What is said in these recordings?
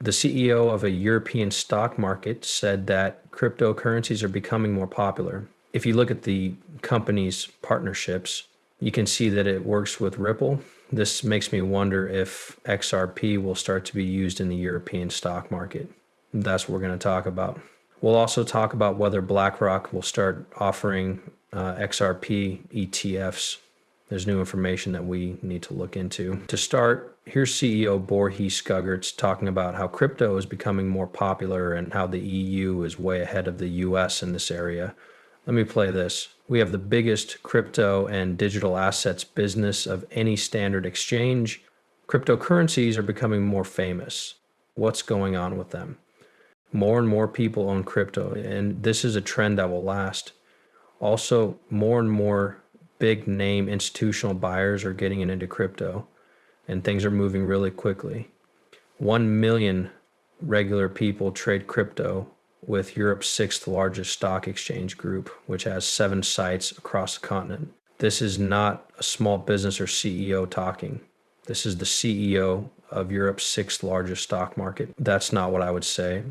The CEO of a European stock market said that cryptocurrencies are becoming more popular. If you look at the company's partnerships, you can see that it works with Ripple. This makes me wonder if XRP will start to be used in the European stock market. That's what we're going to talk about. We'll also talk about whether BlackRock will start offering XRP ETFs. There's new information that we need to look into. To start, here's CEO Borje Skuggerts talking about how crypto is becoming more popular and how the EU is way ahead of the US in this area. Let me play this. We have the biggest crypto and digital assets business of any standard exchange. Cryptocurrencies are becoming more famous. What's going on with them? More and more people own crypto, and this is a trend that will last. Also, more and more big name institutional buyers are getting into crypto, and things are moving really quickly. 1 million regular people trade crypto with Europe's 6th largest stock exchange group, which has 7 sites across the continent. This is not a small business or CEO talking. This is the CEO of Europe's 6th largest stock market. That's not what I would say.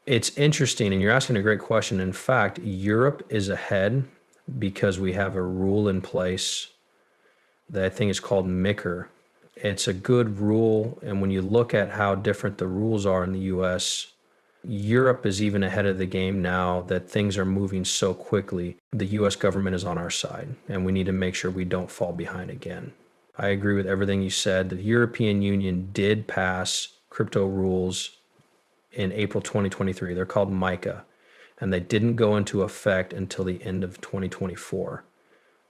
It's interesting, and you're asking a great question. In fact, Europe is ahead because we have a rule in place that I think is called mejor. It's a good rule, and when you look at how different the rules are in the US, Europe is even ahead of the game now that things are moving so quickly. The US government is on our side, and we need to make sure we don't fall behind again. I agree with everything you said. The European Union did pass crypto rules in April 2023. They're called MiCA, and they didn't go into effect until the end of 2024.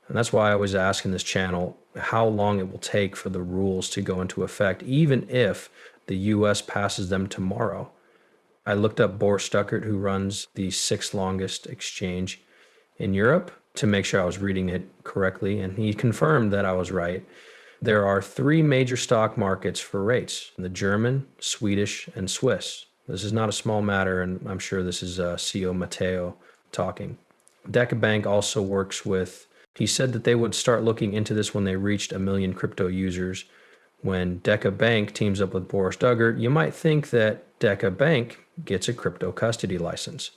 And that's why I was asking this channel how long it will take for the rules to go into effect, even if the US passes them tomorrow. I looked up Boris Stuckert, who runs the 6th longest exchange in Europe, to make sure I was reading it correctly, and he confirmed that I was right. There are 3 major stock markets for rates: the German, Swedish, and Swiss. This is not a small matter, and I'm sure this is CEO Matteo talking. Bank also works with, he said that they would start looking into this when they reached 1 million crypto users. When Bank teams up with Boris Stuckert, you might think that Bank gets a crypto custody license.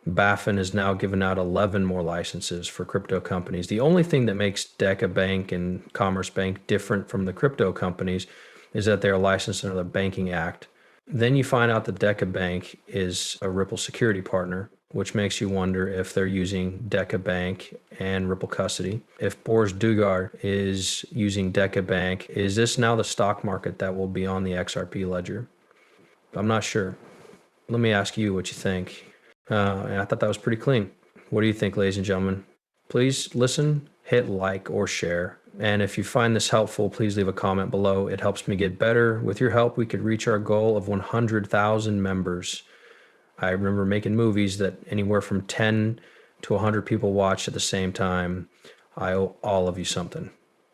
BaFin has now given out 11 more licenses for crypto companies. The only thing that makes Bank and Commerce Bank different from the crypto companies is that they're licensed under the Banking Act. Then you find out that Bank is a Ripple security partner, which makes you wonder if they're using Bank and Ripple custody. If Boris Dugard is using Bank, is this now the stock market that will be on the XRP ledger? I'm not sure. Let me ask you what you think. And I thought that was pretty clean. What do you think, ladies and gentlemen? Please listen, hit like or share. And if you find this helpful, please leave a comment below. It helps me get better. With your help, we could reach our goal of 100,000 members. I remember making movies that anywhere from 10 to 100 people watched at the same time. I owe all of you something.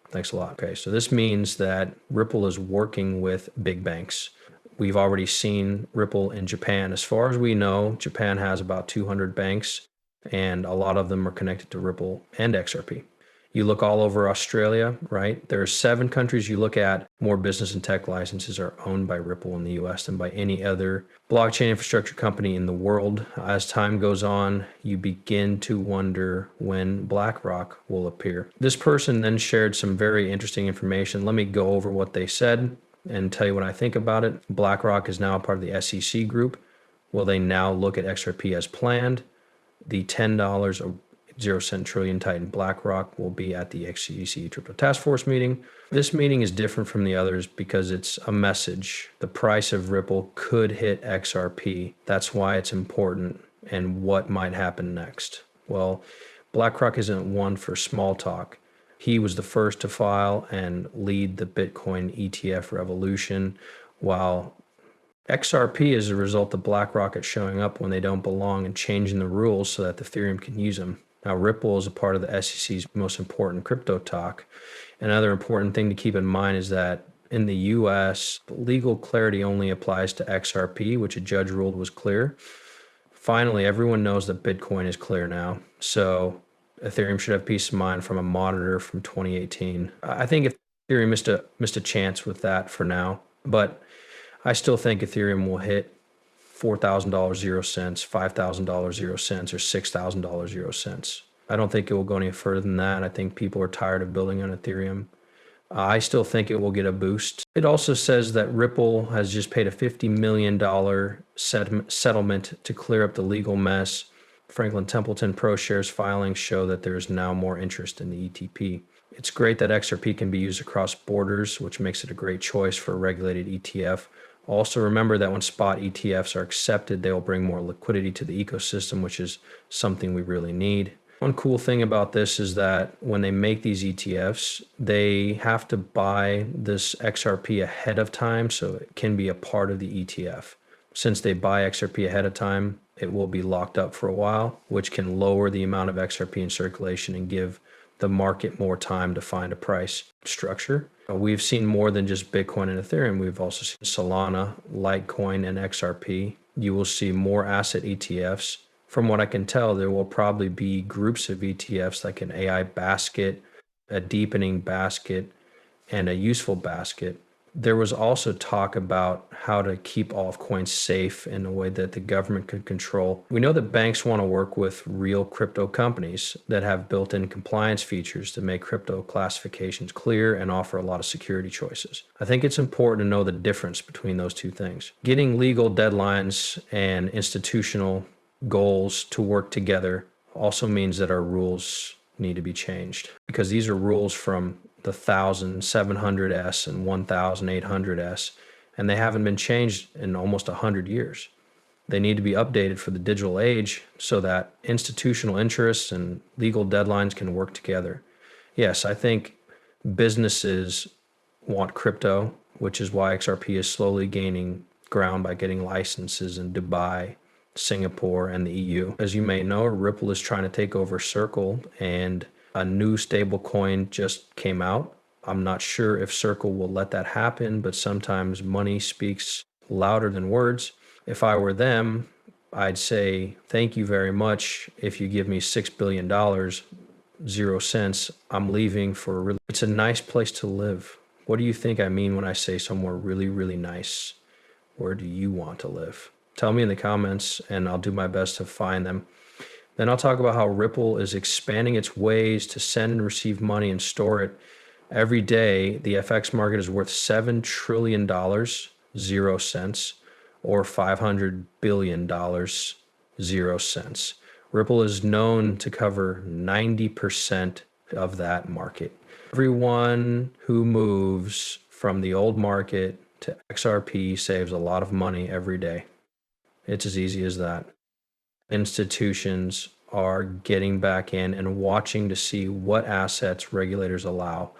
Thanks a lot. Okay, so this means that Ripple is working with big banks. We've already seen Ripple in Japan. As far as we know, Japan has about 200 banks, and a lot of them are connected to Ripple and XRP. You look all over Australia, right? There are 7 countries you look at, more business and tech licenses are owned by Ripple in the US than by any other blockchain infrastructure company in the world. As time goes on, you begin to wonder when BlackRock will appear. This person then shared some very interesting information. Let me go over what they said and tell you what I think about it. BlackRock is now a part of the SEC group. Will they now look at XRP as planned? The $10 a 0-cent trillion titan BlackRock will be at the XCC Crypto Task Force meeting. This meeting is different from the others because it's a message. The price of Ripple could hit XRP. That's why it's important. And what might happen next? Well, BlackRock isn't one for small talk. He was the first to file and lead the Bitcoin ETF revolution, while XRP is a result of BlackRock showing up when they don't belong and changing the rules so that the Ethereum can use them. Now, Ripple is a part of the SEC's most important crypto talk. Another important thing to keep in mind is that in the US, legal clarity only applies to XRP, which a judge ruled was clear. Finally, everyone knows that Bitcoin is clear now. So Ethereum should have peace of mind from a monitor from 2018. I think Ethereum missed a chance with that for now, but I still think Ethereum will hit $4,000 0 cents, $5,000 0 cents, or $6,000 0 cents. I don't think it will go any further than that. I think people are tired of building on Ethereum. I still think it will get a boost. It also says that Ripple has just paid a $50 million settlement to clear up the legal mess. Franklin Templeton Pro shares filings show that there is now more interest in the ETP. It's great that XRP can be used across borders, which makes it a great choice for a regulated ETF. Also, remember that when spot ETFs are accepted, they will bring more liquidity to the ecosystem, which is something we really need. One cool thing about this is that when they make these ETFs, they have to buy this XRP ahead of time so it can be a part of the ETF. Since they buy XRP ahead of time, it will be locked up for a while, which can lower the amount of XRP in circulation and give the market more time to find a price structure. We've seen more than just Bitcoin and Ethereum. We've also seen Solana, Litecoin, and XRP. You will see more asset ETFs. From what I can tell, there will probably be groups of ETFs like an AI basket, a deepening basket, and a useful basket. There was also talk about how to keep altcoins safe in a way that the government could control. We know that banks want to work with real crypto companies that have built-in compliance features to make crypto classifications clear and offer a lot of security choices. I think it's important to know the difference between those two things. Getting legal deadlines and institutional goals to work together also means that our rules need to be changed, because these are rules from the 1700s and 1800s, and they haven't been changed in almost 100 years. They need to be updated for the digital age so that institutional interests and legal deadlines can work together. Yes, I think businesses want crypto, which is why XRP is slowly gaining ground by getting licenses in Dubai, Singapore, and the EU. As you may know, Ripple is trying to take over Circle, and a new stable coin just came out. I'm not sure if Circle will let that happen, but sometimes money speaks louder than words. If I were them, I'd say, thank you very much. If you give me $6 billion, 0 cents, I'm leaving for a really, it's a nice place to live. What do you think I mean when I say somewhere really, really nice? Where do you want to live? Tell me in the comments and I'll do my best to find them. Then I'll talk about how Ripple is expanding its ways to send and receive money and store it. Every day, the FX market is worth $7 trillion, 0 cents, or $500 billion, 0 cents. Ripple is known to cover 90% of that market. Everyone who moves from the old market to XRP saves a lot of money every day. It's as easy as that. Institutions are getting back in and watching to see what assets regulators allow.